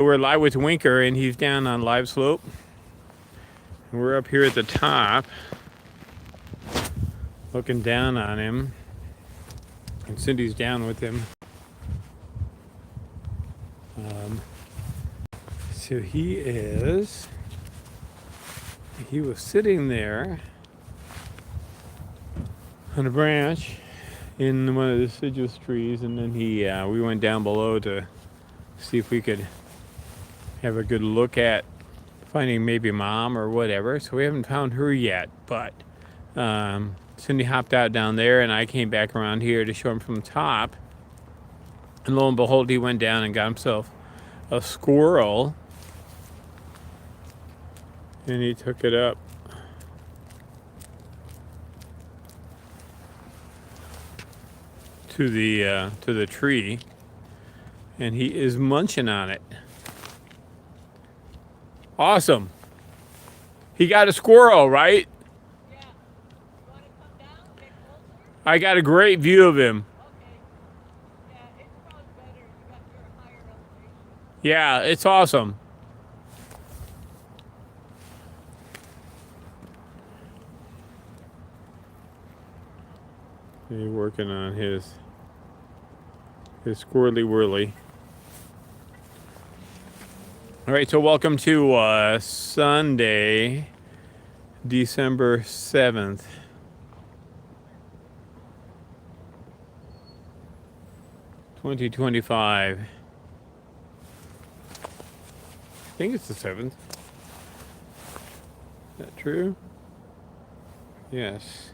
We're live with Winker, and he's down on Live Slope. We're up here at the top, looking down on him, and Cindy's down with him. So he was sitting there on a branch in one of the deciduous trees, and then we went down below to see if we could have a good look at finding maybe mom or whatever. So we haven't found her yet, but Cindy hopped out down there, and I came back around here to show him from the top. And lo and behold, he went down and got himself a squirrel, and he took it up to the tree, and he is munching on it. Awesome. He got a squirrel, right? Yeah. You want to come down, get closer? I got a great view of him. Okay. Yeah, it's probably better. You got your higher elevation. Yeah, it's awesome. He's working on his squirrely whirly. All right, so welcome to Sunday, December 7th. $2025. I think it's the 7th. Is that true? Yes.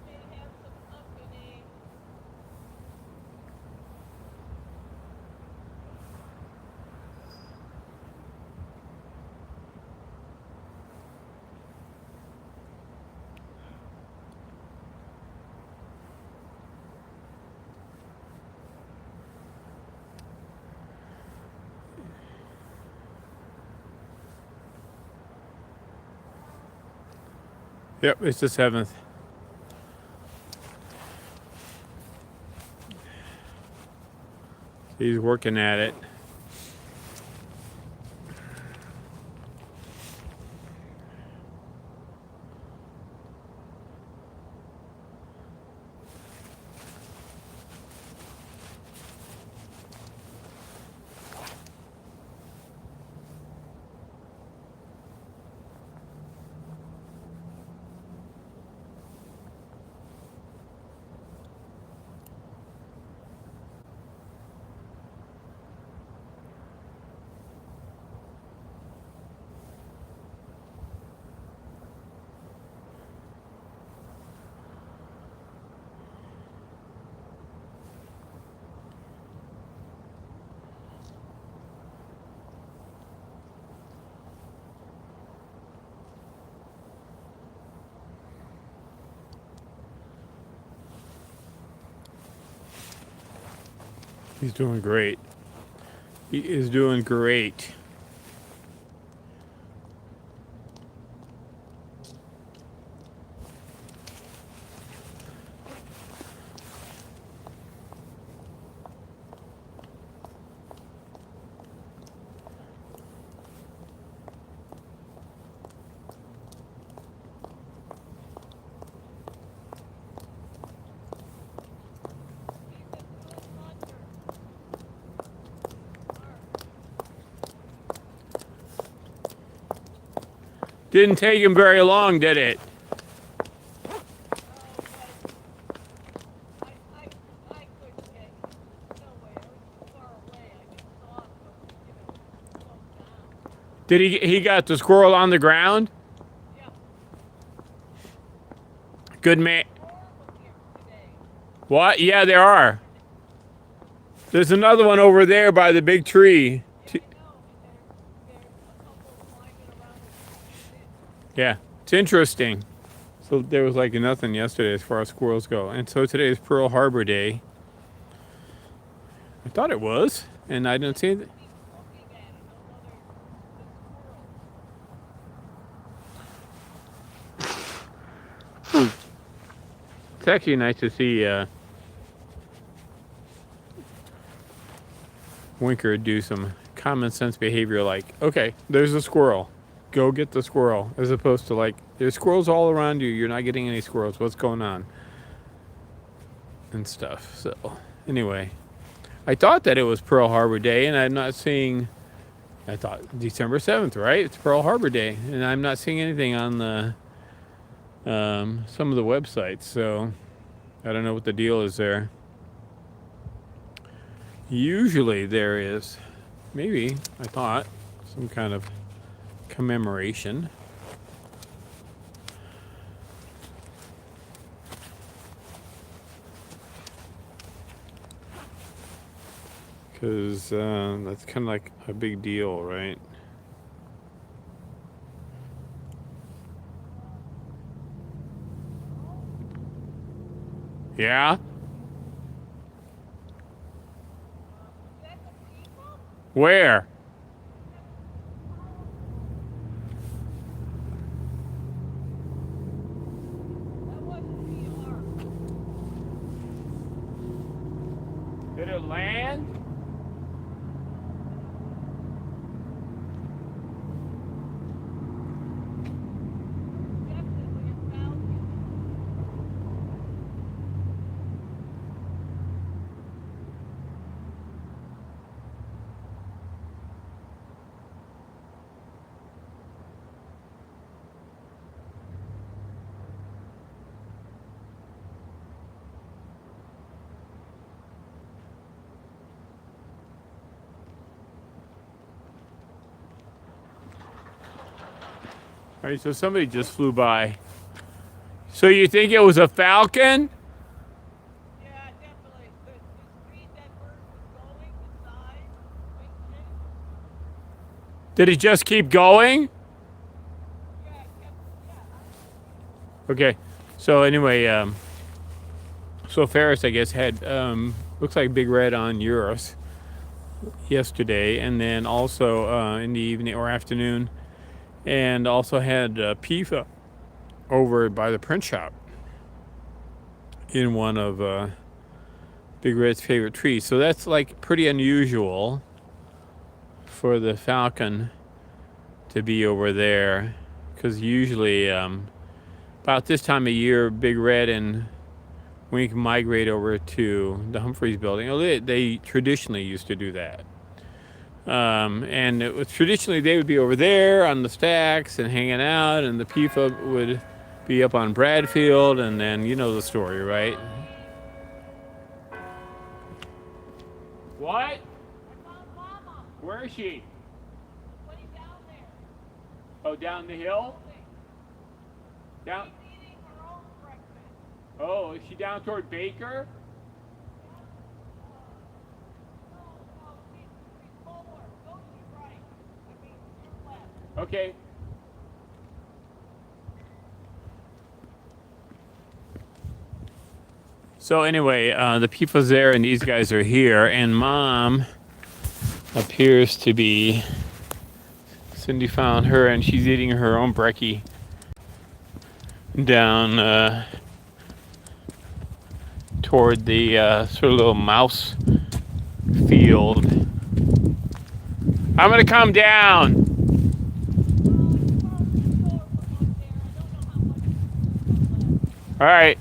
They have some company. Yep, it's the 7th. He's working at it. He's doing great. He is doing great. Didn't take him very long, did it? I couldn't get nowhere. It was far away. I just saw it, but, Did he got the squirrel on the ground? Yeah. Good man. More here today. What? Yeah, there are. There's another one over there by the big tree. I know, but there's a couple climbing around the Yeah, it's interesting. So there was like nothing yesterday as far as squirrels go. And so today is Pearl Harbor Day. I thought it was, and I didn't see it. looking at it. The squirrel. It's actually nice to see Winker do some common sense behavior like, okay, there's a squirrel. Go get the squirrel. As opposed to like, there's squirrels all around you. You're not getting any squirrels. What's going on? And stuff. So, anyway. I thought that it was Pearl Harbor Day, and I'm not seeing... I thought December 7th, right? It's Pearl Harbor Day. And I'm not seeing anything on the some of the websites. So, I don't know what the deal is there. Usually there is, maybe, I thought, some kind of commemoration. Because that's kind of like a big deal, right? Yeah? Where? Did it land? All right, so somebody just flew by. So you think it was a falcon? Yeah, definitely. The speed that bird was going, the size, wing shape. Did it just keep going? Yeah, it kept, yeah. Okay, so anyway, so Ferris, I guess, had, looks like Big Red on Eurus yesterday, and then also in the evening or afternoon, and also had PIFA over by the print shop in one of Big Red's favorite trees. So that's like pretty unusual for the falcon to be over there, because usually about this time of year, Big Red and Wink migrate over to the Humphreys building. They traditionally used to do that. And it was traditionally they would be over there on the stacks and hanging out, and the PIFA would be up on Bradfield, and then you know the story, right? What? I found Mama. Where is she? Putting down there. Oh, down the hill? Down. She's eating her own breakfast. Oh, is she down toward Baker? No, she's forward. Go to your right. I mean, your left. Okay. So anyway, the PIFA's there and these guys are here, and Mom appears to be... Cindy found her and she's eating her own brekkie down toward the sort of little mouse field. I'm gonna come down. All right.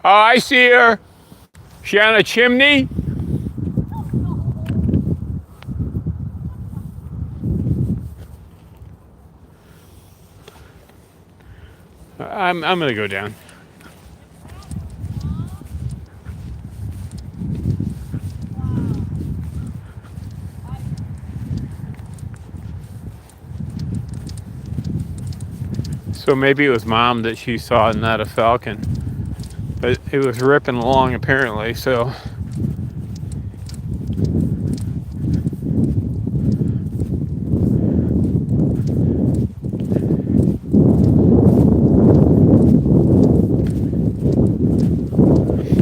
Oh, I see her. She on a chimney? I'm gonna go down. So maybe it was Mom that she saw, not a falcon. But it was ripping along apparently, so.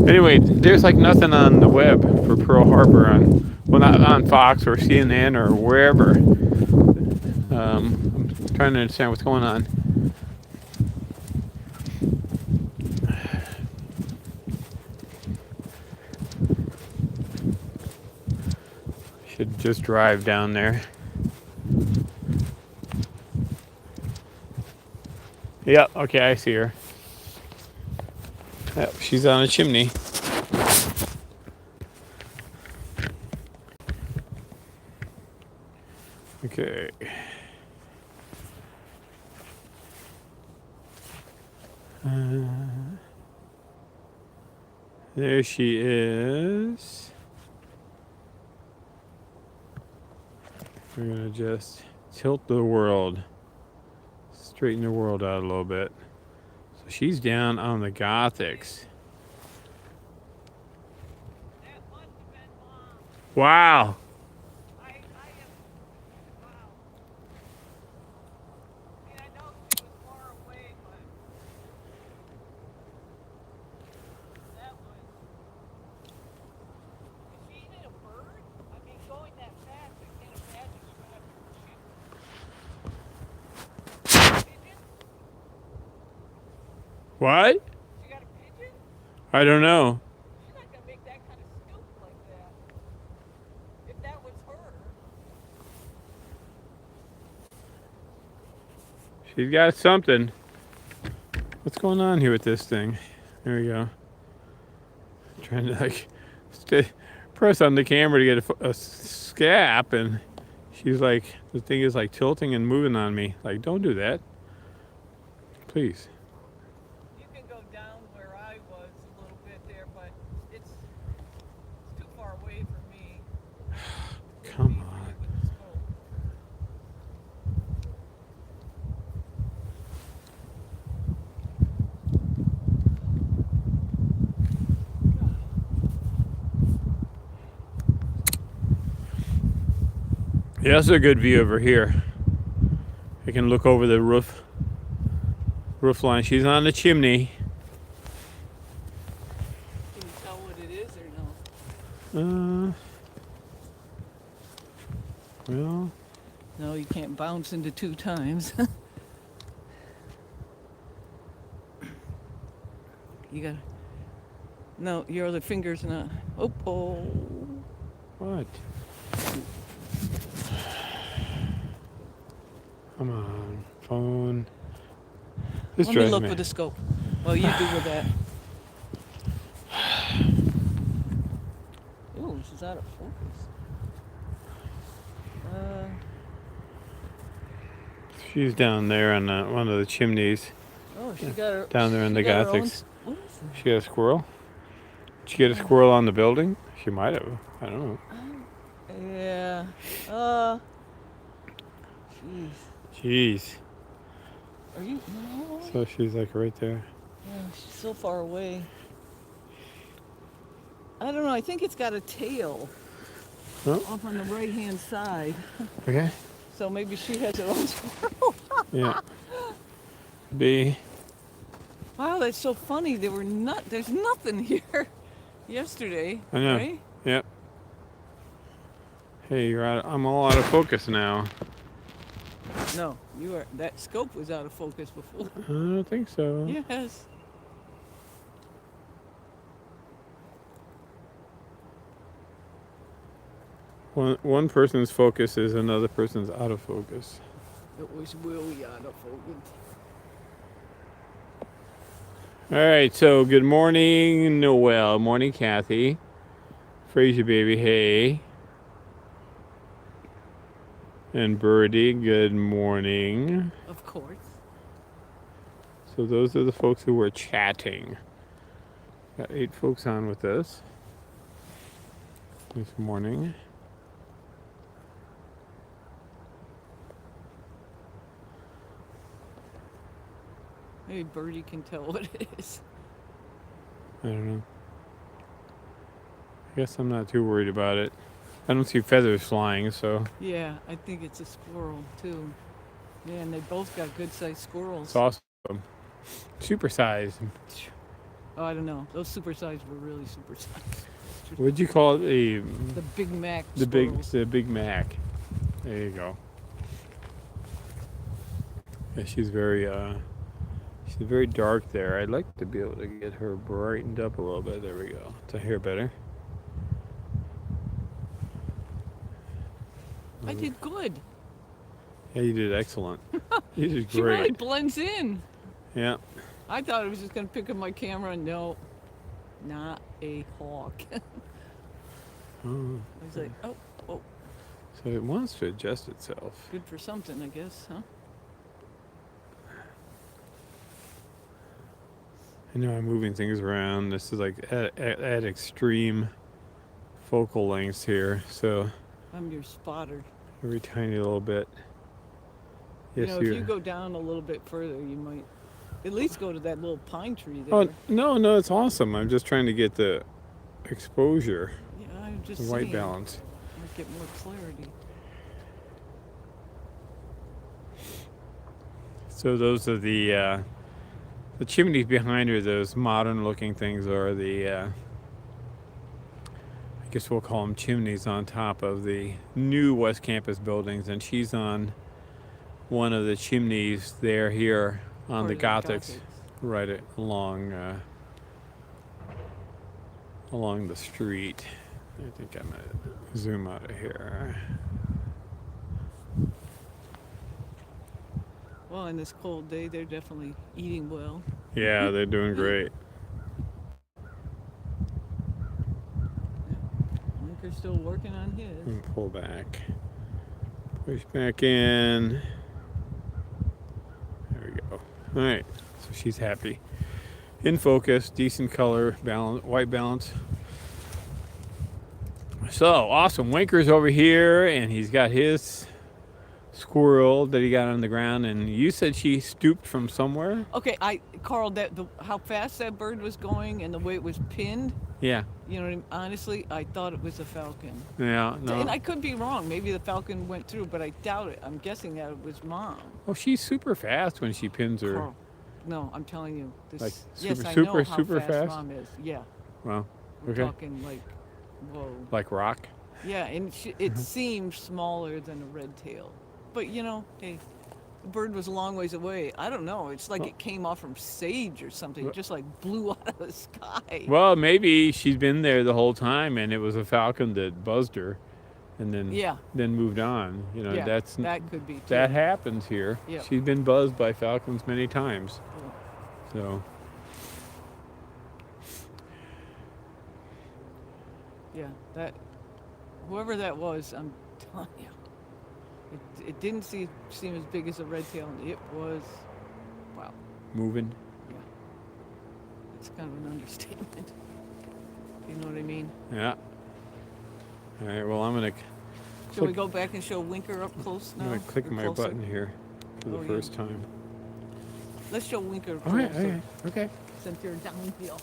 Anyway, Anyway, there's like nothing on the web for Pearl Harbor well, not on Fox or CNN or wherever. I'm trying to understand what's going on. Should just drive down there. Yep, okay, I see her. Yep, she's on a chimney. Okay. There she is. We're gonna just tilt the world, straighten the world out a little bit. So she's down on the Gothics. That must have been Mom. Wow. I am, wow. I mean, I know she was far away, but that was. Is she even a bird? I mean, going that fast, I can't imagine she would have a pigeon. What? She got a pigeon? I don't know. She's not gonna make that kind of scoop like that. If that was her. She's got something. What's going on here with this thing? There we go. Trying to like press on the camera to get a scap, and she's like, the thing is like tilting and moving on me. Like, don't do that. Please. You can go down where I was a little bit there, but it's too far away for me. Come on. With the scope. Yeah, that's a good view over here. I can look over the roof line. She's on the chimney. Can you tell what it is or no? Well, No, you can't bounce into 2 times. You gotta. No, your other finger's not. Oh. what? Come on, phone. This Let me drives look me. with the scope. Well, you do with that. Ooh, she's out of focus. She's down there on one of the chimneys. Oh, she got her. Down there in the she got her own Gothics. What is it? She got a squirrel? Did she get a squirrel on the building? She might have. I don't know. Yeah. Jeez. Jeez. Are you? No. So she's like right there. Yeah, she's so far away. I don't know. I think it's got a tail Oh, off on the right-hand side. okay. So maybe she has her own squirrel. Yeah. B. Wow, that's so funny. There's nothing here yesterday. I know. Right? Yep. Hey, I'm all out of focus now. No, you are. That scope was out of focus before. I don't think so. Yes. One person's focus is another person's out of focus. It was really out of focus. All right, so good morning, Noel. Morning, Kathy. Fraser baby, hey. And Birdie, good morning. Of course. So those are the folks who were chatting. Got 8 folks on with us this morning. Maybe Birdie can tell what it is. I don't know. I guess I'm not too worried about it. I don't see feathers flying, so Yeah, I think it's a squirrel too. Man, they both got good-sized squirrels. it's awesome. Super sized. Oh, I don't know. Those supersized were really supersized. What'd you call it? The Big Mac The big squirrels. the Big Mac. There you go. Yeah, she's very dark there. I'd like to be able to get her brightened up a little bit. There we go. To hear better. I did good. Yeah, you did excellent. You did She really great. blends in. Yeah. I thought I was just going to pick up my camera. No, not a hawk. Oh, I was like, oh, so it wants to adjust itself. good for something, I guess, huh? I know I'm moving things around. This is like at extreme focal lengths here. So I'm your spotter. every tiny little bit. Yes, You know, if you go down a little bit further, you might at least go to that little pine tree there. Oh no, it's awesome. I'm just trying to get the exposure, Yeah, I'm just the white saying, balance. might get more clarity. So those are the chimneys behind her. Those modern-looking things are I guess we'll call them chimneys on top of the new West Campus buildings, and she's on one of the chimneys there here on Part the of Gothics, right along along the street. I think I'm gonna zoom out of here. Well, on this cold day, they're definitely eating well. Yeah, they're doing great. Linker's still working on his. And pull back, push back in. There we go. All right, so she's happy. In focus, decent color, balance, white balance. So awesome. Winker's over here, and he's got his squirrel that he got on the ground. And you said she stooped from somewhere. Okay, Carl, how fast that bird was going and the way it was pinned. Yeah. You know what I mean? Honestly, I thought it was a falcon. Yeah. No. And I could be wrong. Maybe the falcon went through, but I doubt it. I'm guessing that it was mom. Oh, she's super fast when she pins her. Carl, no, I'm telling you. This, Like yes, super, I super, know how super fast, fast? mom is. Yeah, Well, we're okay. talking like, whoa. Like rock. Yeah, and it seemed smaller than a red tail. But, you know, hey, the bird was a long ways away. I don't know. It's like it came off from sage or something. It just like blew out of the sky. Well, maybe she's been there the whole time, and it was a falcon that buzzed her, and then moved on. You know, yeah, that could be too. that happens here. Yeah. She's been buzzed by falcons many times. So Yeah, whoever that was, I'm telling you, it didn't seem as big as a red tail, and it was, wow. moving. Yeah, it's kind of an understatement. You know what I mean? Yeah. All right. Well, I'm gonna. Shall we go back and show Winker up close now? I'm gonna click or my closer? button here for the Oh, yeah. first time. Let's show Winker All right. closer, Okay. since you're downhill.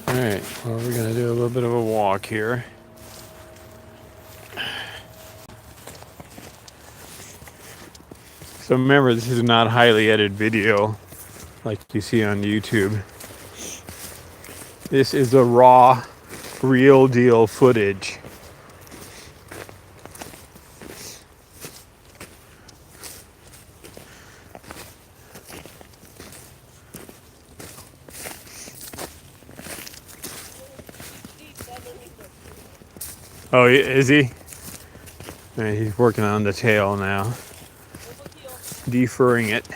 All right. Well, we're gonna do a little bit of a walk here. So remember, this is not highly edited video like you see on YouTube. This is the raw, real deal footage. Oh, is he? All right, he's working on the tail now, deferring it.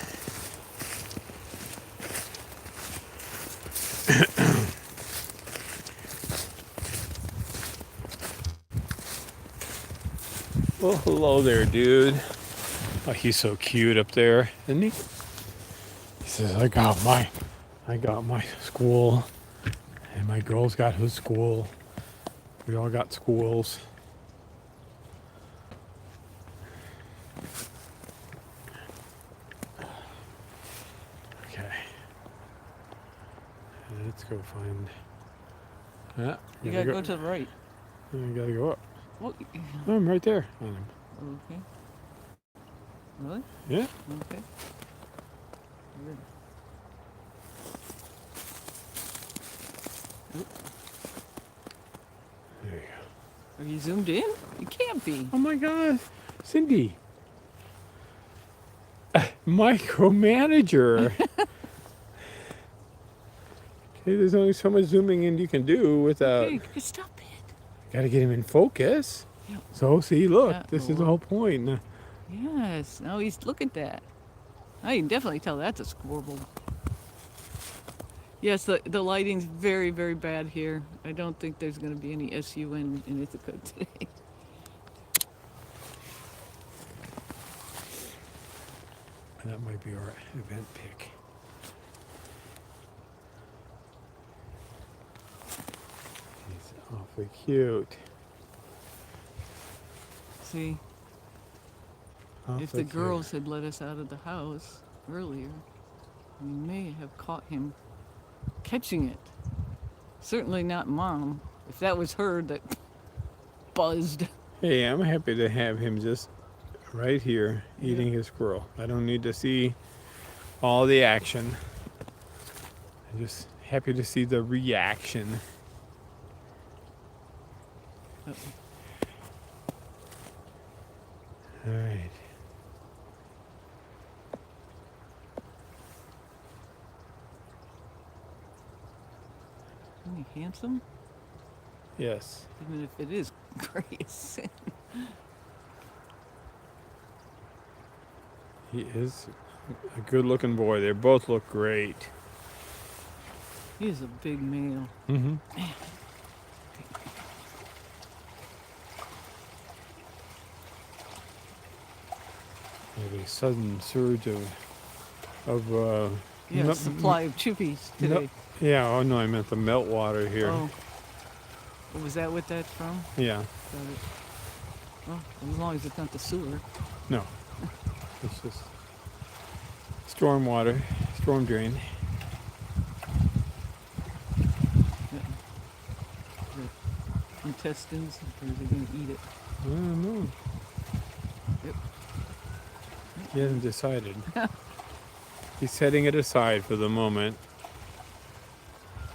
Well, hello there, dude. Oh, he's so cute up there, isn't he? He says, I got my school, and my girl's got her school. We all got schools. Okay. Let's go find. Ah, You gotta go to the right. I gotta go up. Well, Oh, I'm right there on him. okay. Really? Yeah. Okay. Good. Oop. There you go. Are you zoomed in? You can't be. Oh my God, Cindy. Micromanager. Hey, there's only so much zooming in you can do without. Okay, stop it. Got to get him in focus. Yeah. So see, look, Yeah, this is the well. whole point. Yes. Now look at that. Now you can definitely tell that's a squirrel. Yes, the lighting's very, very bad here. I don't think there's going to be any SUN in Ithaca today. That might be our event pick. He's awfully cute. See, Awfully if the cute. girls had let us out of the house earlier, we may have caught him catching it. Certainly not Mom. If that was her that buzzed. Hey, I'm happy to have him just right here eating his squirrel. I don't need to see all the action. I'm just happy to see the reaction. Uh-oh. All right. Isn't he handsome? Yes. Even if it is gray as sin. He is a good-looking boy. They both look great. He is a big male. Mm-hmm. Maybe a sudden surge of Yeah, supply of chippies today. yeah. Oh no, I meant the meltwater here. Oh. Was that what that's from? Yeah. Got it. Well, as long as it's not the sewer. No. It's just storm water, storm drain. Yeah. The intestines, or is it going to eat it? I don't know. Yep. He hasn't decided. He's setting it aside for the moment.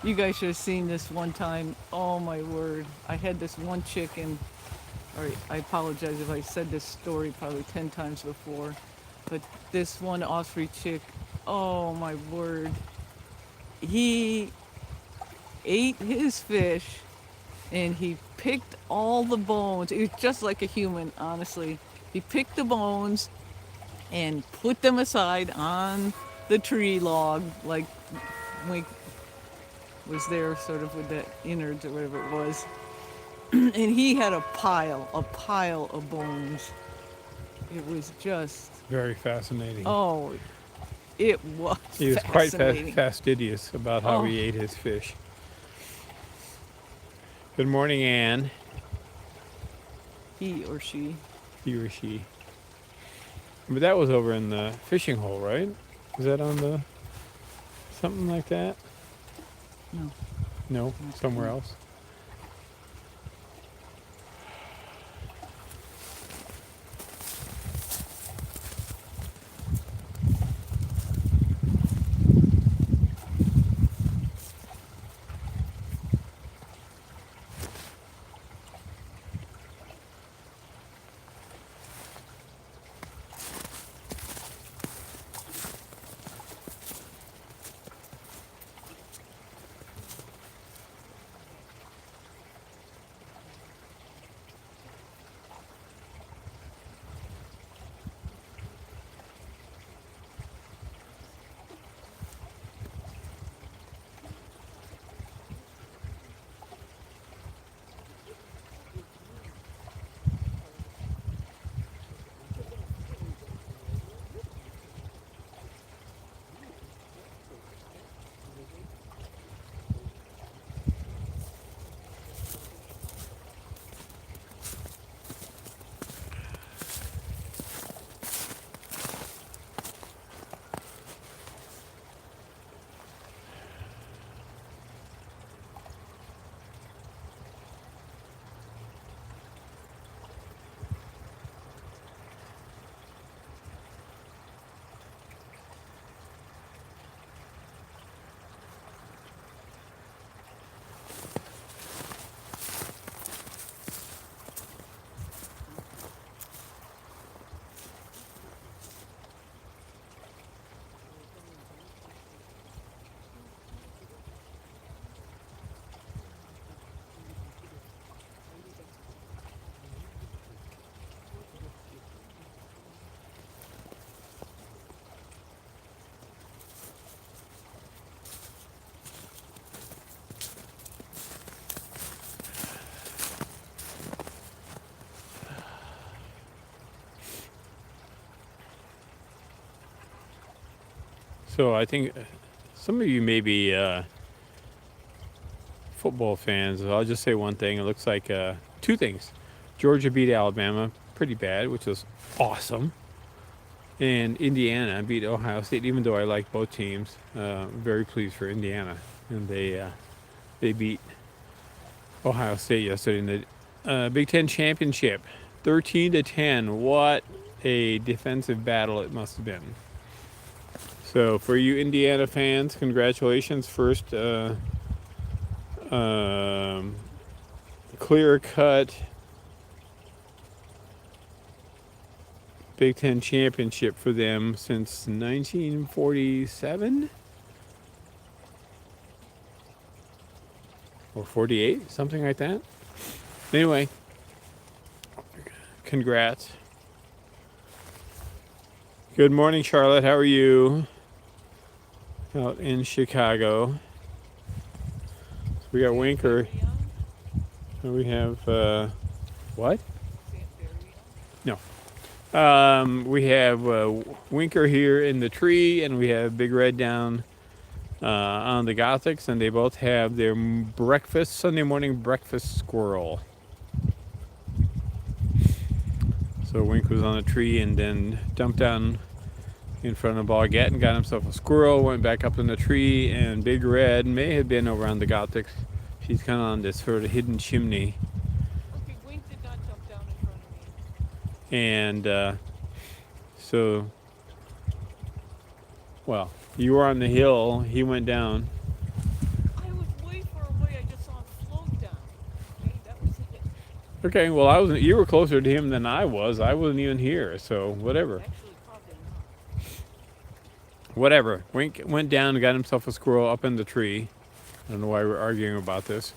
You guys should have seen this one time. Oh my word. I had this one chicken. All right, I apologize if I said this story probably 10 times before. But this one Osprey chick, oh my word. He ate his fish and he picked all the bones. It was just like a human, honestly. He picked the bones and put them aside on the tree log, like we was there sort of with the innards or whatever it was. And he had a pile of bones. It was just, Very fascinating. oh, it was He was quite fascinating. fastidious about how Oh. he ate his fish. Good morning, Anne. He or she. He or she. But that was over in the fishing hole, right? Was that on the something like that? No. No, somewhere else. So I think some of you may be football fans. I'll just say one thing. It looks like two things. Georgia beat Alabama pretty bad, which was awesome. And Indiana beat Ohio State, even though I like both teams. Very pleased for Indiana. And they beat Ohio State yesterday in the Big Ten championship. 13-10. What a defensive battle it must have been. So for you Indiana fans, congratulations. First clear-cut Big Ten championship for them since 1947 or 48, something like that. Anyway, congrats. Good morning, Charlotte. How are you? Out in Chicago. So we got Winker. And we have what? No. We have Winker here in the tree, and we have Big Red down on the Gothics, and they both have their breakfast, Sunday morning breakfast squirrel. So Wink was on a tree and then dumped down in front of BOGette and got himself a squirrel, went back up in the tree, and Big Red may have been over on the Gothics. She's kind of on this sort of hidden chimney. Okay, Wink did not jump down in front of me. And so, well, you were on the hill, he went down. I was way far away. I just saw him float down. Okay, that was it. Okay, well, you were closer to him than I was. I wasn't even here, so whatever. Actually, probably not. Whatever. Wink went down and got himself a squirrel up in the tree. I don't know why we're arguing about this.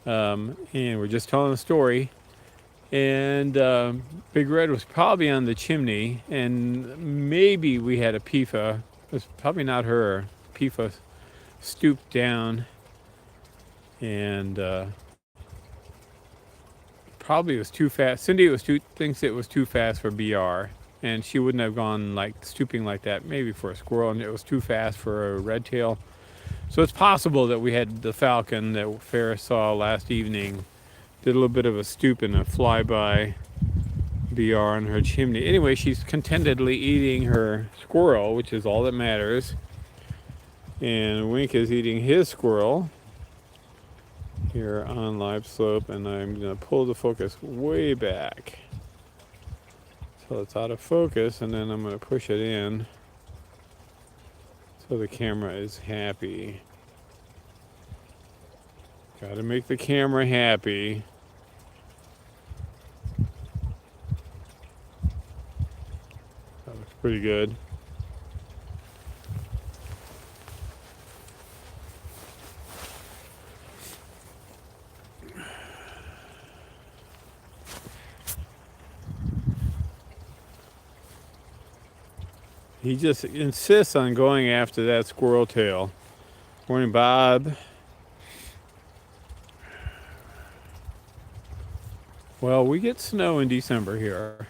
And we're just telling a story. And Big Red was probably on the chimney, and maybe we had a PIFA. It was probably not her. PIFA stooped down, and probably it was too fast. Cindy thinks it was too fast for BR, and she wouldn't have gone like stooping like that. Maybe for a squirrel, and it was too fast for a red tail. So it's possible that we had the falcon that Ferris saw last evening. Did a little bit of a stoop and a flyby BR on her chimney. Anyway, she's contentedly eating her squirrel, which is all that matters. And Wink is eating his squirrel here on Libe Slope, and I'm going to pull the focus way back so it's out of focus, and then I'm going to push it in so the camera is happy. Got to make the camera happy. That looks pretty good. He just insists on going after that squirrel tail. Morning, Bob. Well, we get snow in December here.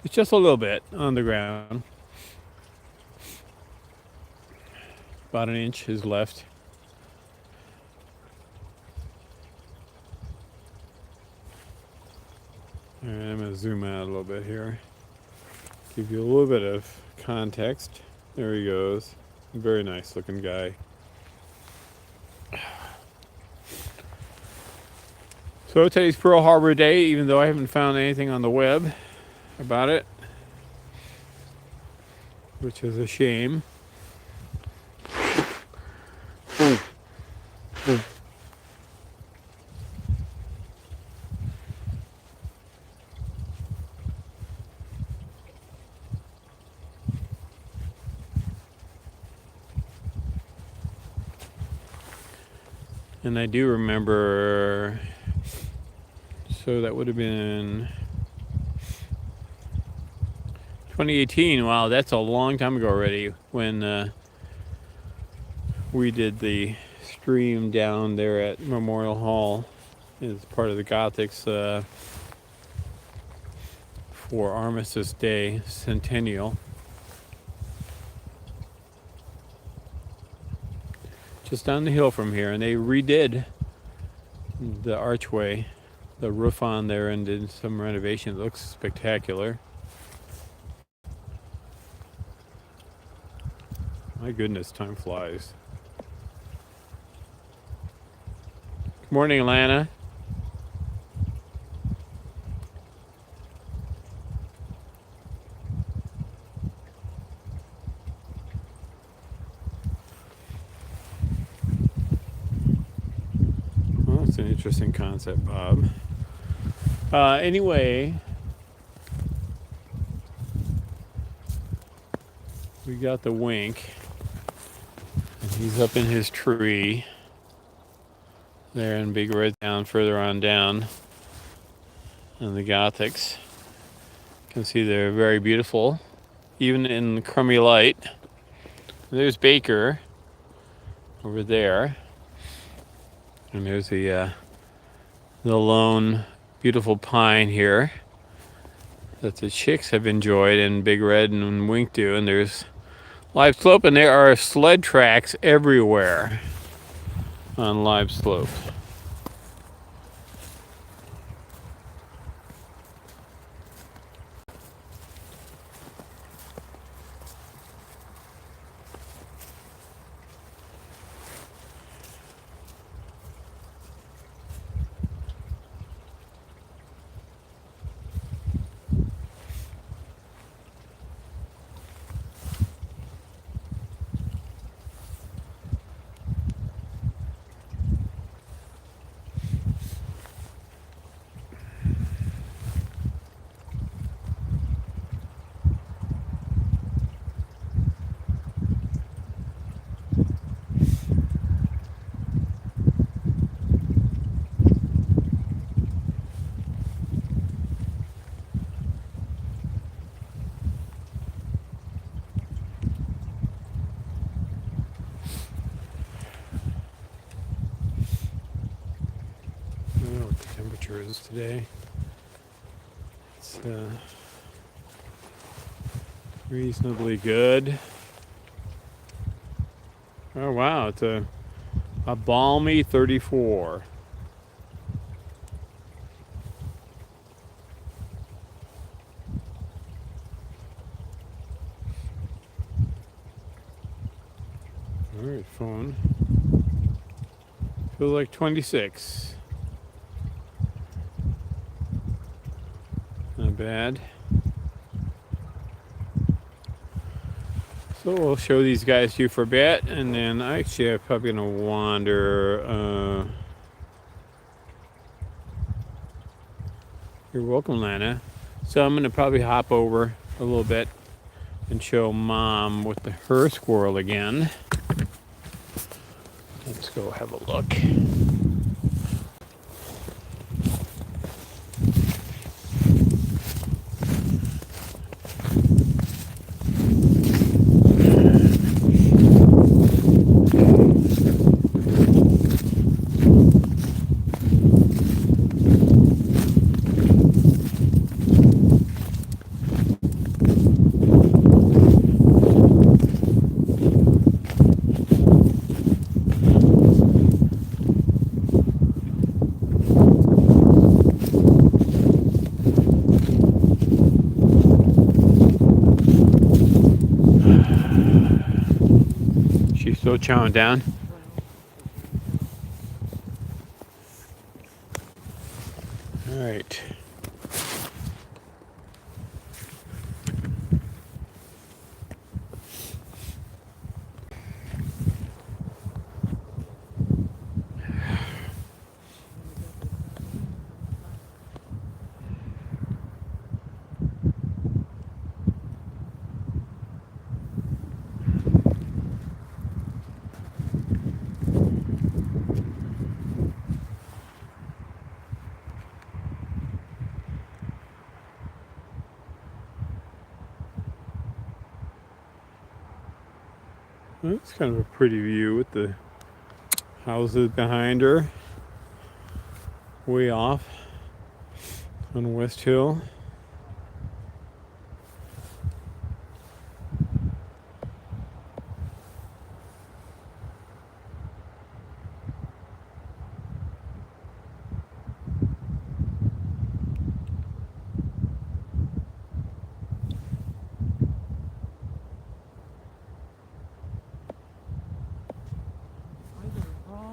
It's just a little bit on the ground. About an inch is left. All right, I'm going to zoom out a little bit here. Give you a little bit of context. There he goes. Very nice looking guy. So today's Pearl Harbor Day, even though I haven't found anything on the web about it, which is a shame. And I do remember, so that would have been 2018. Wow, that's a long time ago already, when we did the stream down there at Memorial Hall as part of the Gothics for Armistice Day Centennial. just down the hill from here, and they redid the archway, the roof on there, and did some renovation. It looks spectacular. My goodness, time flies. Good morning, Alana. Well, it's an interesting concept, Bob. Anyway, we got the Wink. And he's up in his tree there in Big Red Town, further on down. And the Gothics. You can see they're very beautiful, even in crummy light. There's Baker over there. And there's the lone beautiful pine here that the chicks have enjoyed, and Big Red and Wink do. And there's Libe Slope, and there are sled tracks everywhere on Libe Slope. I don't know what the temperature is today. It's reasonably good. Oh wow, it's a balmy 34. All right, phone. Feels like 26. Not bad. So we'll show these guys to you for a bit, and then actually I'm probably gonna wander. You're welcome, Lana. So I'm gonna probably hop over a little bit and show Mom with her squirrel again. Let's go have a look. She's still chowing down. All right. Well, it's kind of a pretty view with the houses behind her, way off on West Hill.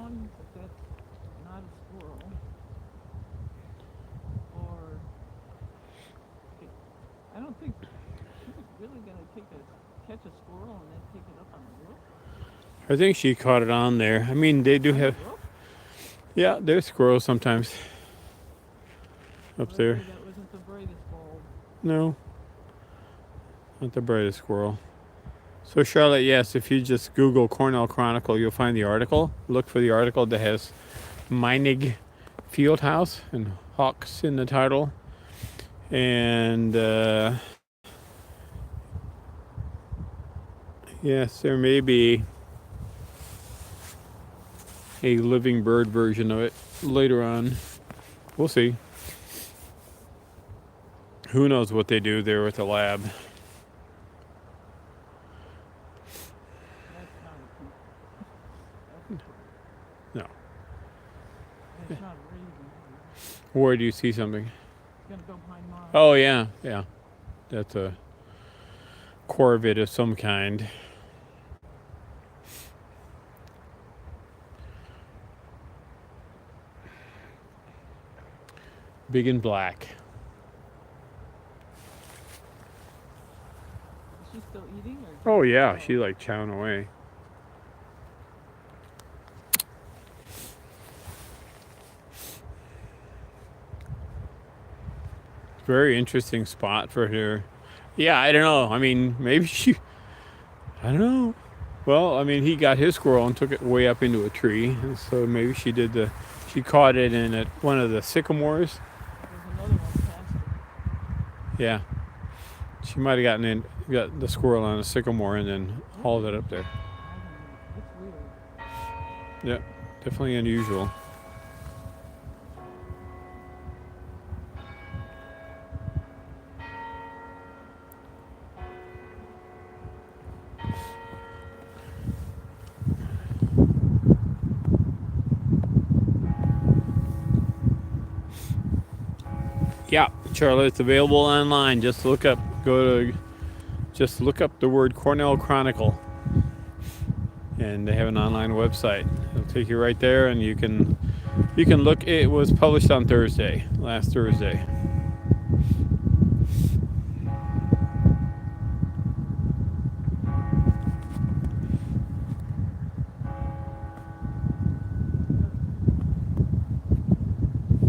one, but that's not a squirrel. Or I don't think she was really gonna catch a squirrel and then take it up on the roof. I think she caught it on there. I mean, they do have. Roof? Yeah, there's squirrels sometimes up there. That wasn't the brightest bulb. No, not the brightest squirrel. So Charlotte, yes, if you just Google Cornell Chronicle, you'll find the article. Look for the article that has Meinig Fieldhouse and Hawks in the title. And yes, there may be a living bird version of it later on. We'll see. Who knows what they do there with the lab. No. It's not a raven. Where do you see something? It's gonna go behind mine. Oh, yeah, yeah. That's a corvid of some kind. Big and black. Is she still eating? Oh, yeah, she like chowing away. Very interesting spot for her. Yeah, I don't know. I mean, maybe she. I don't know. Well, I mean, he got his squirrel and took it way up into a tree, and so maybe she did the. She caught it in one of the sycamores. There's another one past it. Yeah, she might have got the squirrel on a sycamore and then hauled it up there. It's weird. Yeah, definitely unusual. Yeah, Charlotte, it's available online. Just look up the word Cornell Chronicle, and they have an online website. It'll take you right there, and you can look. It was published on last Thursday.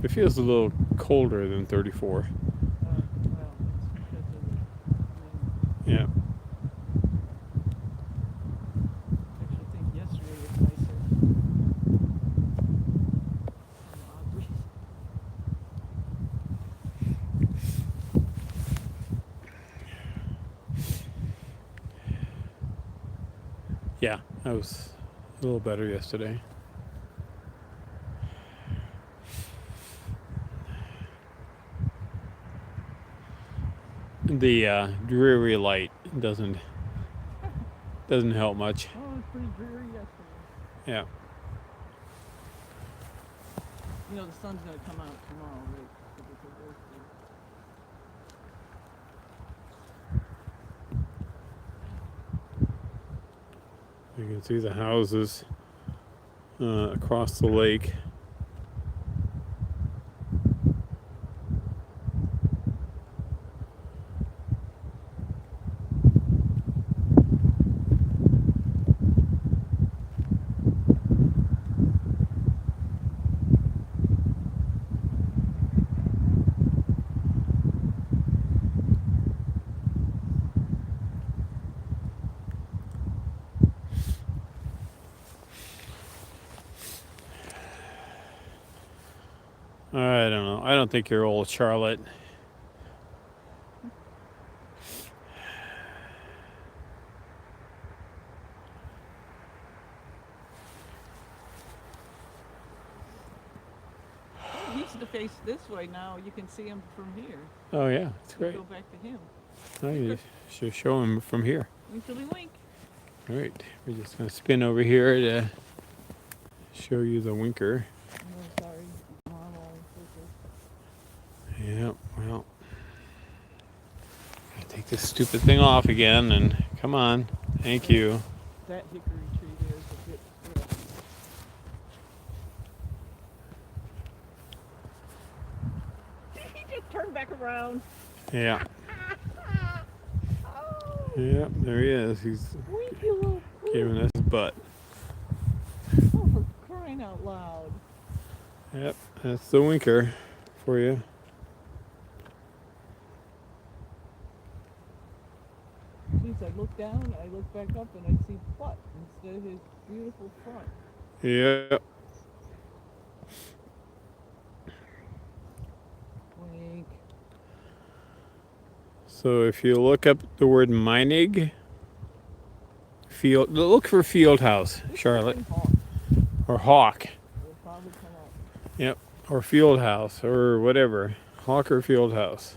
It feels a little colder than 34. Well, it's because of the. Yeah. I actually think yesterday was nicer. Oddly. Yeah, that was a little better yesterday. The dreary light doesn't help much. Oh, it was pretty dreary yesterday. Yeah. You know, the sun's gonna come out tomorrow, right? Because it's a birthday. You can see the houses across the lake. I don't know. I don't think you're old, Charlotte. He used to face this way. Now you can see him from here. Oh yeah, that's great. Go back to him. Oh, you should show him from here. Winkly wink. All right, we're just gonna spin over here to show you the winker. Oh, sorry. Normal focus. Yeah, well, I'll take this stupid thing off again and come on. Thank you. That hickory tree there is a bit Turn back around. Yeah. Oh, Yeah, there he is. He's squeaky little giving poop. us his butt. Oh, for crying out loud. Yep, that's the winker for you. Geez, I look down, I look back up, and I see butt instead of his beautiful front. Yep. Wink. So if you look up the word Meinig, look for field house, Charlotte, or hawk. Will probably come up. Yep, or field house, or whatever, hawk or field house.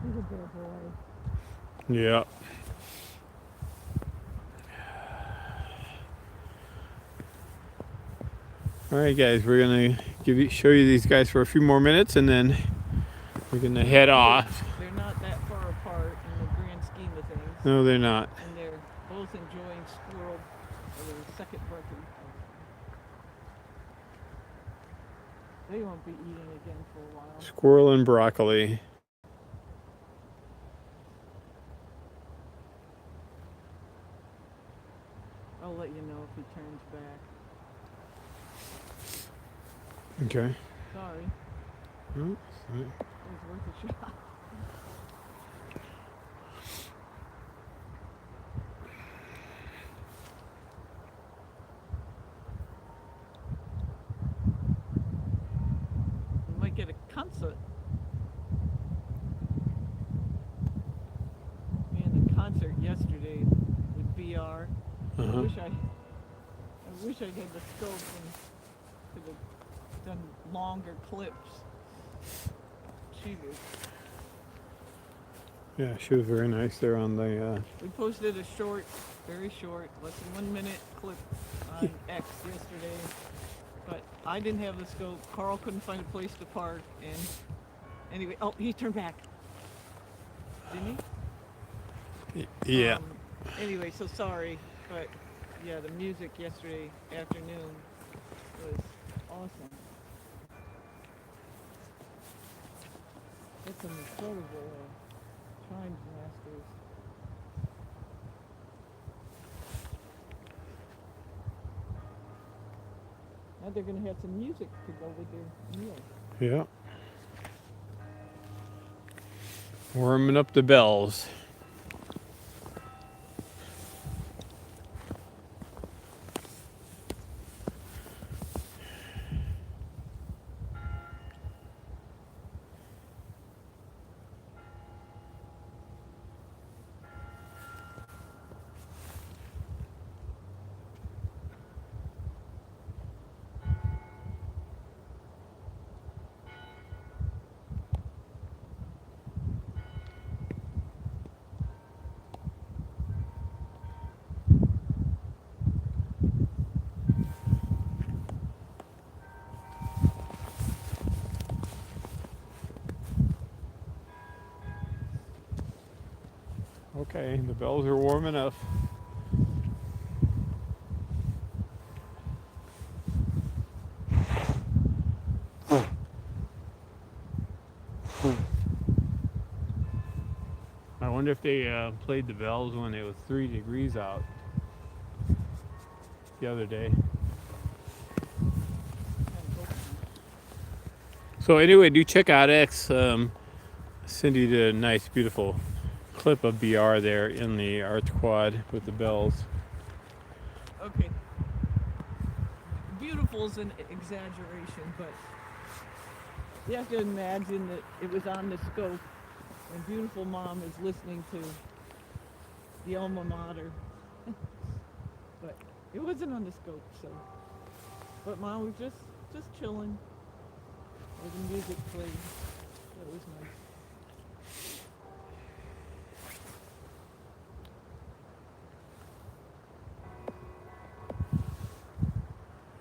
He's a good boy. Yeah. All right, guys, we're gonna show you these guys for a few more minutes, and then we're gonna head off. They're not that far apart in the grand scheme of things. No, they're not. And they're both enjoying Squirrel or their second Brekkie. They won't be eating again for a while. Squirrel and broccoli. I'll let you know if he turns back. Okay. Sorry. Oh, sorry. It was worth a shot. We might get a concert. Man, the concert yesterday with BR. I wish I had the scope and could have done longer clips. She was. Yeah, she was very nice there on the. We posted a short, very short, less than 1 minute clip on X yesterday. But I didn't have the scope. Karel couldn't find a place to park, and anyway, oh, he turned back. Didn't he? Yeah. Anyway, so sorry, but yeah, the music yesterday afternoon was awesome. That's some incredible chimes masters. Now they're going to have some music to go with their meal. Yeah. Warming up the bells. Okay, the bells are warm enough. I wonder if they played the bells when it was 3 degrees out the other day. So anyway, do check out X. Cindy did a nice, beautiful clip of BR there in the Arch Quad with the bells. Okay. Beautiful is an exaggeration, but you have to imagine that it was on the scope and beautiful mom is listening to the alma mater. But it wasn't on the scope, so. But mom was just chilling with the music played. That was nice.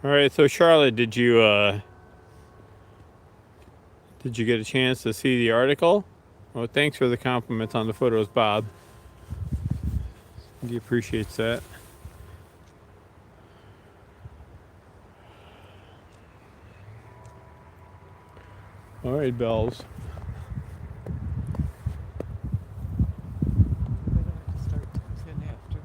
All right, so Charlotte, did you get a chance to see the article? Well, thanks for the compliments on the photos, Bob. He appreciates that. All right, Bells. We're gonna have to start 10 after.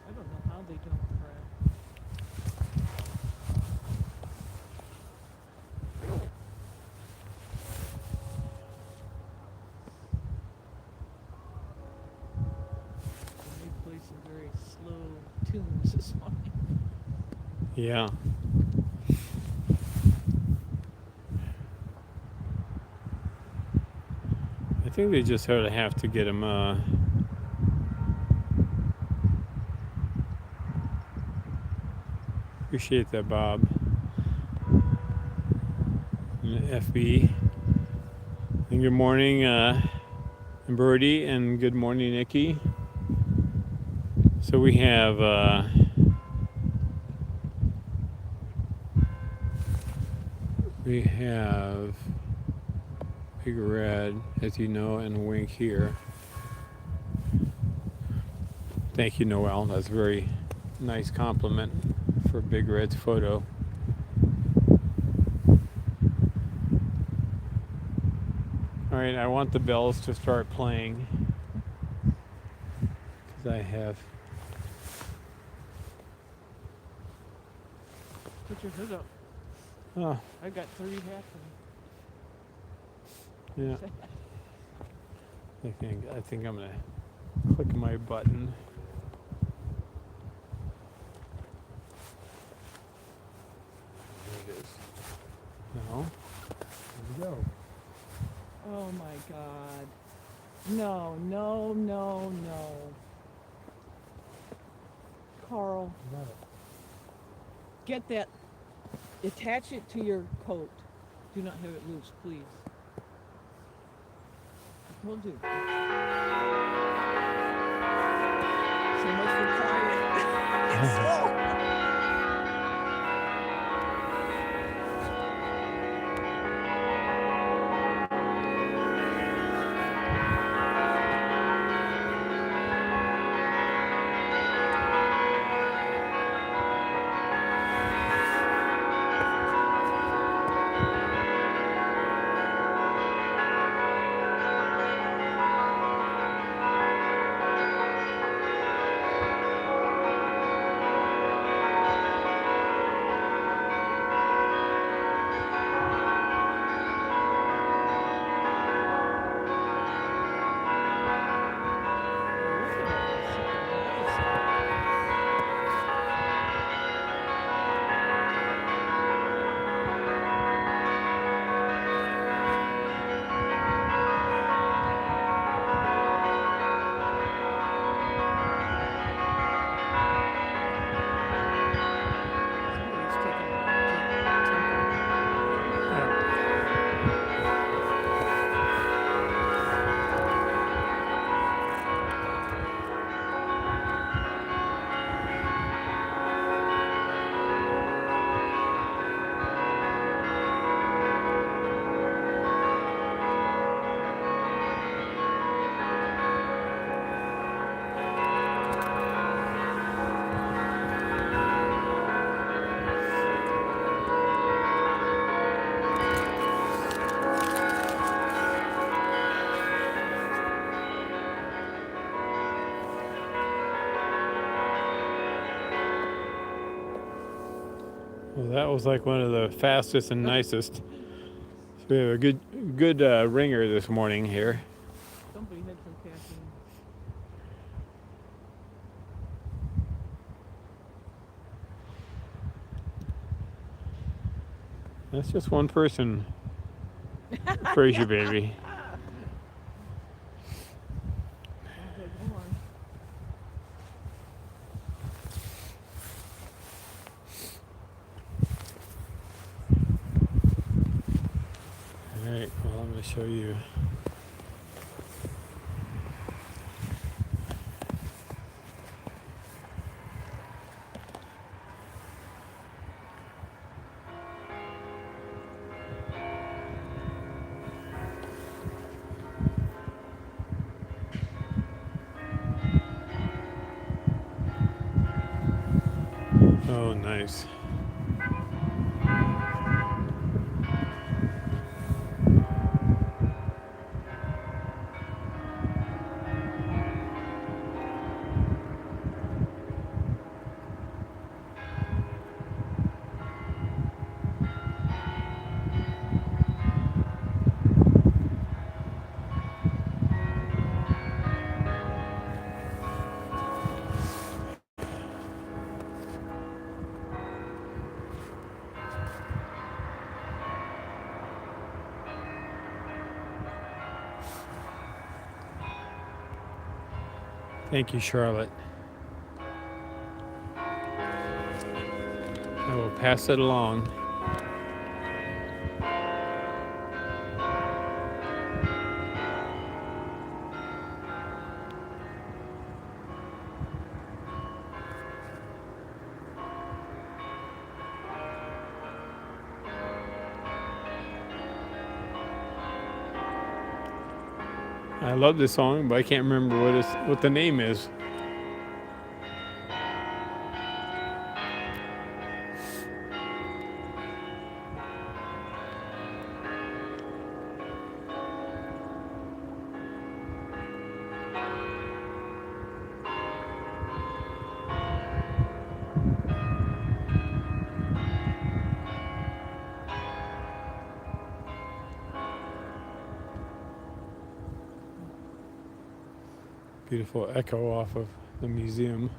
I don't know how they don't crack. They play some very slow tunes this morning. Yeah. I think they just sort of have to get him. Appreciate that, Bob. And FB. And good morning, Birdie, and good morning, Nikki. So we have Big Red, as you know, and Wink here. Thank you, Noel. That's a very nice compliment for Big Red's photo. All right, I want the bells to start playing because I have. Put your hood up. Oh, I got 30 half of yeah. them. I think I'm gonna click my button. There it is. No. Here we go. Oh my God. No, no, no, no. Carl, get that. Attach it to your coat. Do not have it loose, please. Will do. So much for quiet. Well, that was like one of the fastest and nicest. So we have a good ringer this morning here. Somebody had some caffeine. That's just one person. Praise you, baby. Okay, go on. All right. Well, I'm going to show you. Oh, nice. Thank you, Charlotte. I will pass it along. I love this song, but I can't remember what the name is. Beautiful echo off of the museum.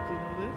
Do you know this?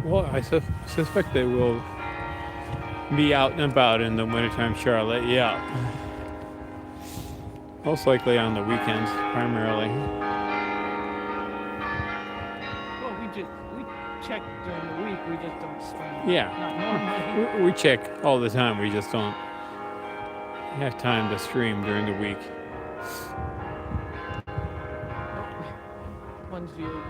Well, I suspect they will be out and about in the wintertime, Charlotte. Yeah. Most likely on the weekends, primarily. Well, we check during the week. We just don't stream. Yeah. Not normally. We check all the time. We just don't have time to stream during the week. One's the open.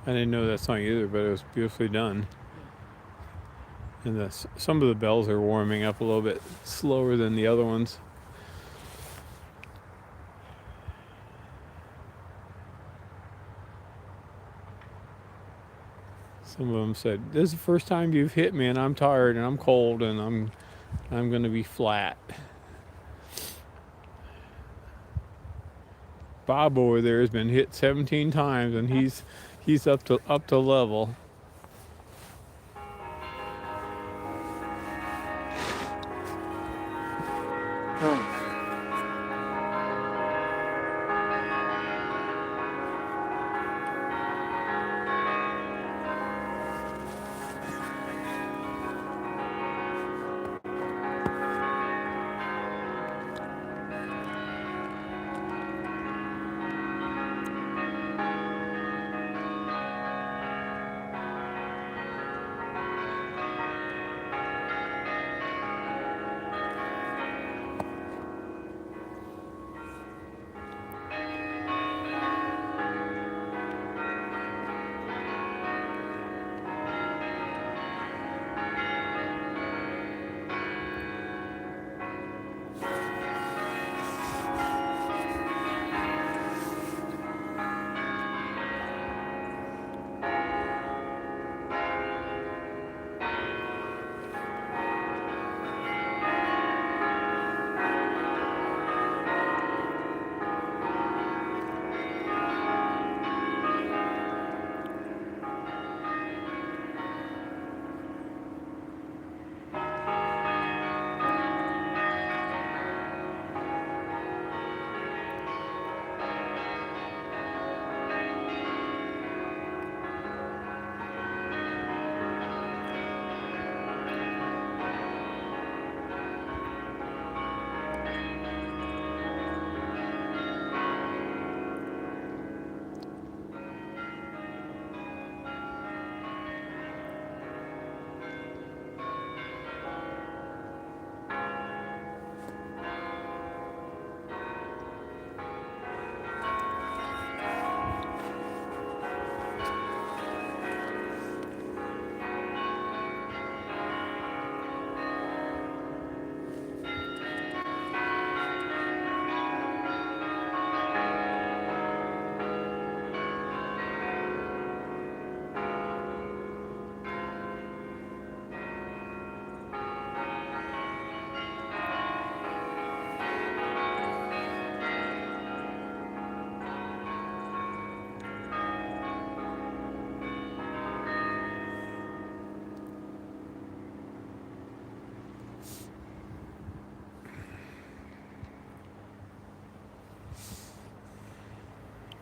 I didn't know that song either, but it was beautifully done. And some of the bells are warming up a little bit slower than the other ones. Some of them said, "This is the first time you've hit me, and I'm tired, and I'm cold, and I'm going to be flat." Bob over there has been hit 17 times, and he's up to level.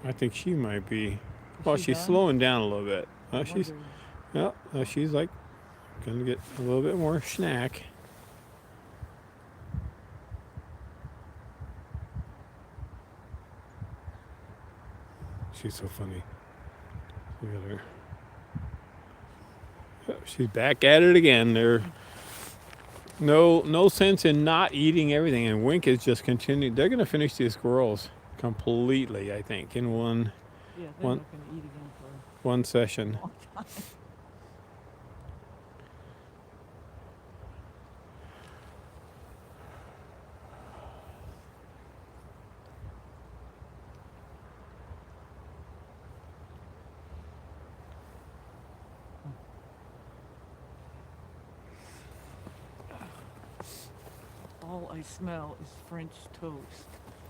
I think she might be. Well, she she's done? slowing down a little bit. I She's wonder- she's like gonna get a little bit more snack. She's so funny. Look at her. She's back at it again. There, no sense in not eating everything. And Wink is just continuing. They're gonna finish these squirrels completely, I think, in one Yeah, they're One- not going to eat again for one session. a long time. All I smell is French toast.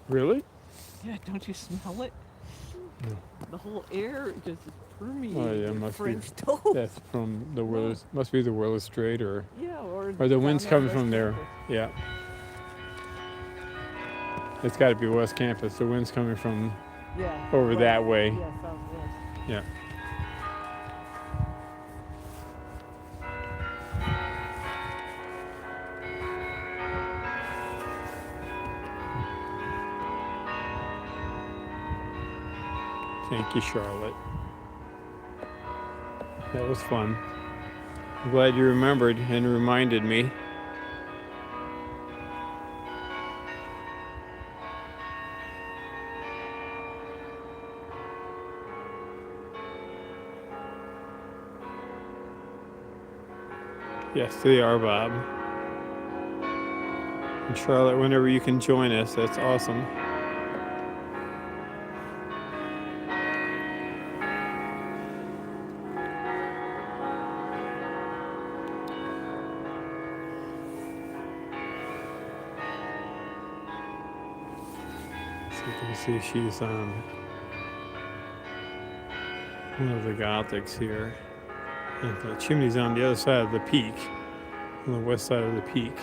Really? Yeah, don't you smell it? No. The whole air just permeates Oh, yeah, with must be. French toast. That's from the Willis. Must be the Willis Strait, or Yeah, the down wind's there coming West from there. Campus. Yeah. It's got to be West Campus. The wind's coming from Yeah. over west. that way. Yeah, southwest. Yeah. Thank you, Charlotte. That was fun. I'm glad you remembered and reminded me. Yes, they are, Bob. And Charlotte, whenever you can join us, that's awesome. You can see she's on one of the Gothics here. And the chimney's on the other side of the peak, on the west side of the peak.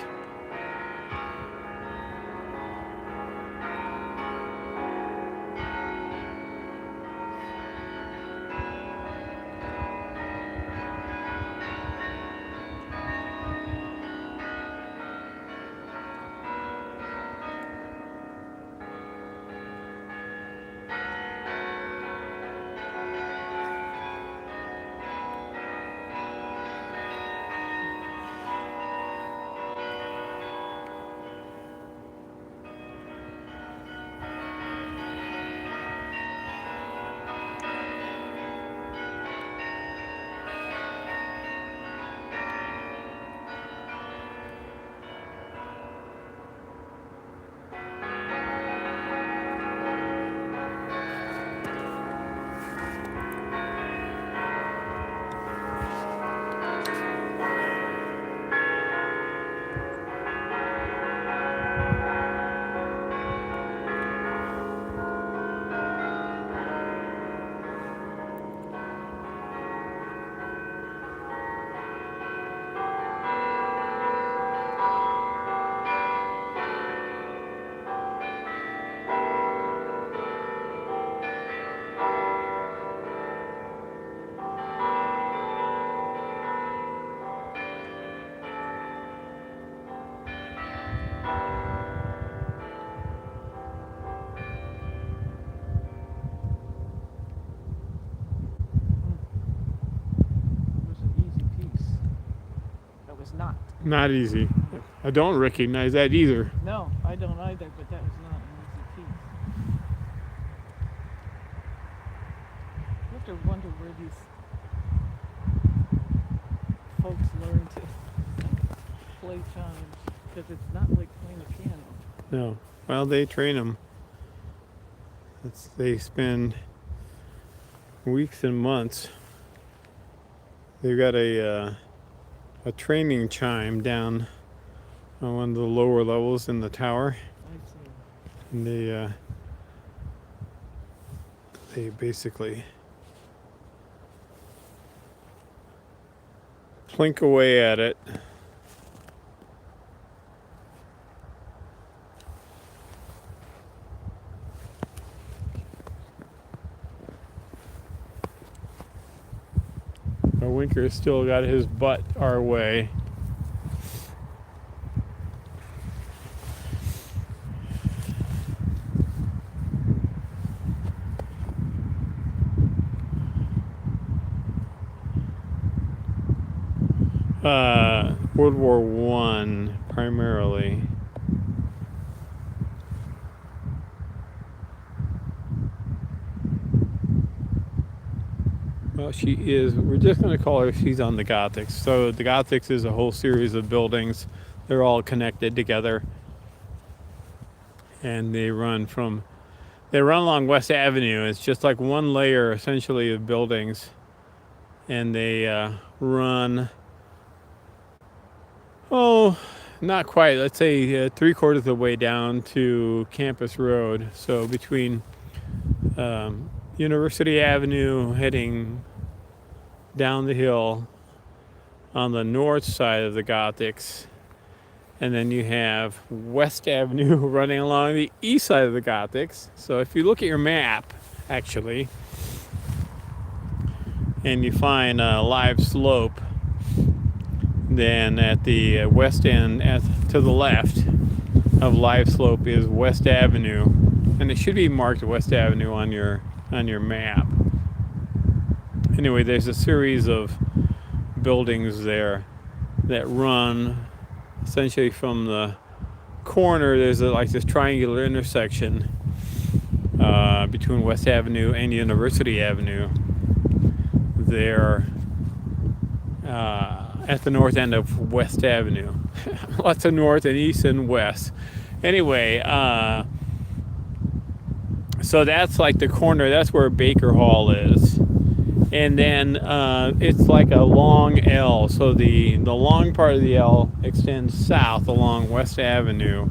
Not easy. I don't recognize that either. No, I don't either, but that was not an easy piece. I have to wonder where these folks learn to play chimes, because it's not like playing a piano. No. Well, they train them. They spend weeks and months. They've got a training chime down on one of the lower levels in the tower, I see. and they basically plink away at it. Our Winker's still got his butt our way. World War One primarily. Well, she is. We're just going to call her. She's on the Gothics. So the Gothics is a whole series of buildings. They're all connected together, and they run along West Avenue. It's just like one layer, essentially, of buildings, and they run. Oh, not quite. Let's say 3/4 of the way down to Campus Road. So between University Avenue heading down the hill on the north side of the Gothics, and then you have West Avenue running along the east side of the Gothics. So if you look at your map, actually, and you find a live slope, then at the west end, to the left of live slope, is West Avenue, and it should be marked West Avenue on your map. Anyway, there's a series of buildings there that run essentially from the corner. There's like this triangular intersection between West Avenue and University Avenue there at the north end of West Avenue. Lots of north and east and west. Anyway, so that's like the corner. That's where Baker Hall is. And then it's like a long L. So the long part of the L extends south along West Avenue.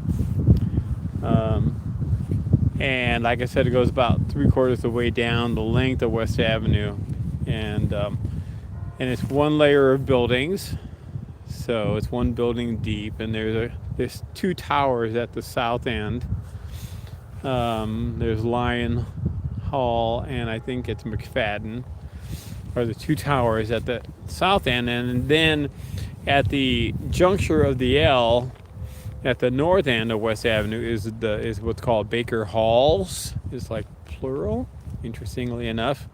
And like I said, it goes about 3/4 of the way down the length of West Avenue, and it's one layer of buildings. So it's one building deep, and there's two towers at the south end. There's Lion Hall, and I think it's McFadden, are the two towers at the south end, and then at the juncture of the L, at the north end of West Avenue, is what's called Baker Halls. It's like plural, interestingly enough.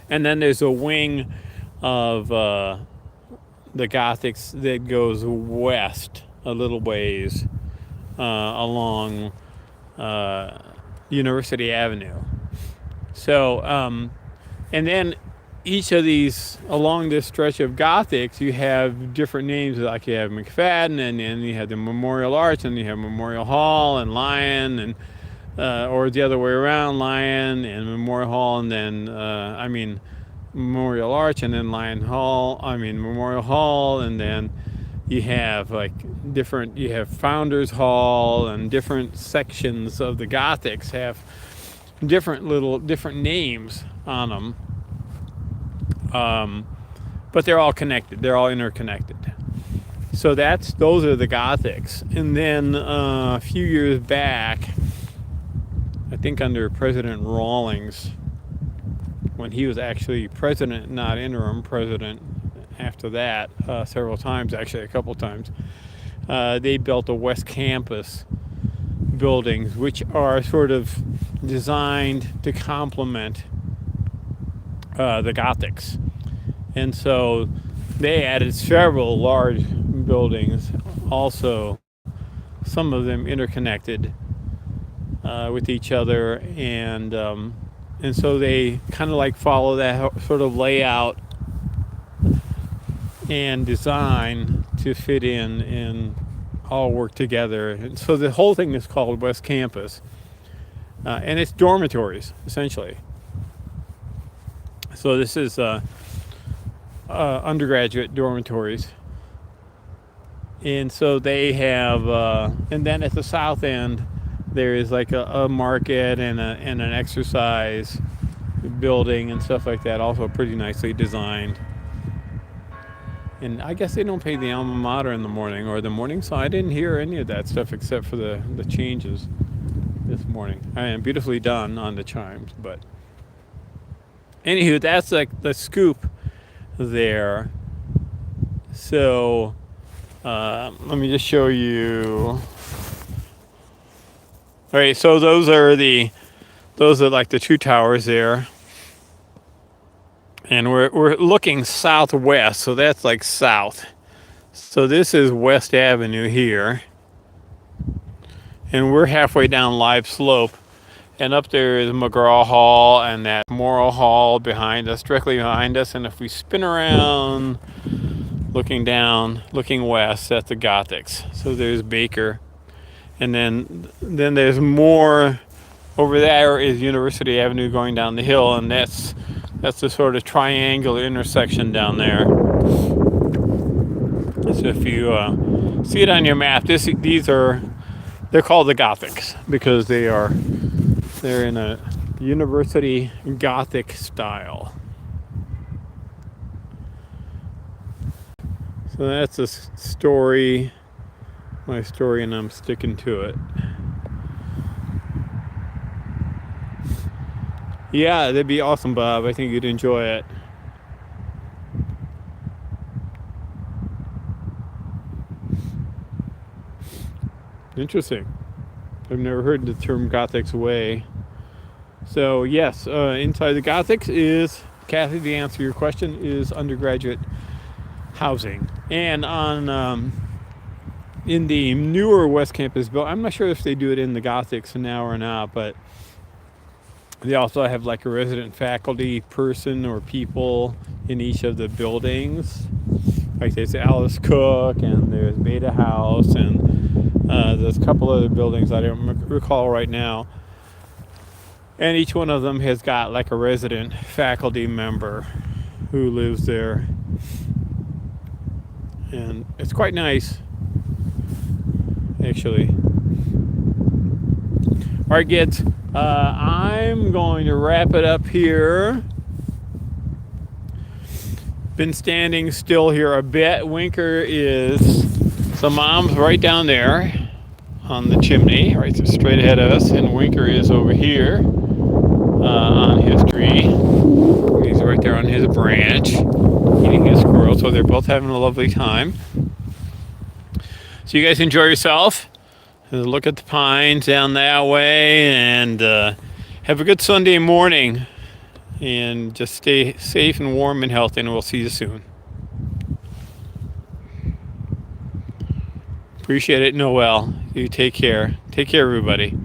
And then there's a wing of the Gothics that goes west a little ways along University Avenue. So, and then each of these, along this stretch of Gothics, you have different names. Like you have McFadden, and then you have the Memorial Arch, and you have Memorial Hall and Lion, and or the other way around, Lion and Memorial Hall, and then Memorial Arch, and then Memorial Hall, and then you have you have Founders Hall, and different sections of the Gothics have different names on them. But they're all connected. They're all interconnected. So those are the Gothics. And then a few years back, I think under President Rawlings, when he was actually president, not interim president, after that, several times, actually a couple times, they built a West Campus buildings, which are sort of designed to complement the Gothics. And so they added several large buildings, also some of them interconnected with each other, and so they kind of like follow that sort of layout and design to fit in and all work together. And so the whole thing is called West Campus, and it's dormitories essentially. So this is undergraduate dormitories, and so they have, and then at the south end there is like a market and an exercise building and stuff like that, also pretty nicely designed. And I guess they don't pay the alma mater in the morning or the morning, so I didn't hear any of that stuff except for the changes this morning. I am beautifully done on the chimes, but anywho, that's like the scoop there. So let me just show you. All right, so those are like the two towers there, and we're looking southwest, so that's like south. So this is West Avenue here, and we're halfway down Libe Slope, and up there is McGraw Hall and that Memorial Hall behind us, directly behind us. And if we spin around, looking down, looking west, that's the Gothics. So there's Baker. And then there's more over there is University Avenue going down the hill, and that's the sort of triangular intersection down there. So if you see it on your map, they're called the Gothics because they're in a university Gothic style. So that's a story. My story, and I'm sticking to it. Yeah, that'd be awesome, Bob. I think you'd enjoy it. Interesting. I've never heard the term Gothics Way. So yes, inside the Gothics is, Kathy, the answer to your question is undergraduate housing. And on in the newer West Campus building, I'm not sure if they do it in the Gothics now or not, but they also have like a resident faculty person or people in each of the buildings. Like there's Alice Cook, and there's Beta House, and there's a couple other buildings I don't recall right now. And each one of them has got like a resident faculty member who lives there. And it's quite nice, actually. All right, kids. I'm going to wrap it up here. Been standing still here a bit. Winker is, so Mom's right down there on the chimney, right straight ahead of us, and Winker is over here on his tree. He's right there on his branch, eating his squirrel. So they're both having a lovely time. So you guys enjoy yourself. Look at the pines down that way, and have a good Sunday morning. And just stay safe and warm and healthy, and we'll see you soon. Appreciate it, Noel. You take care. Take care, everybody.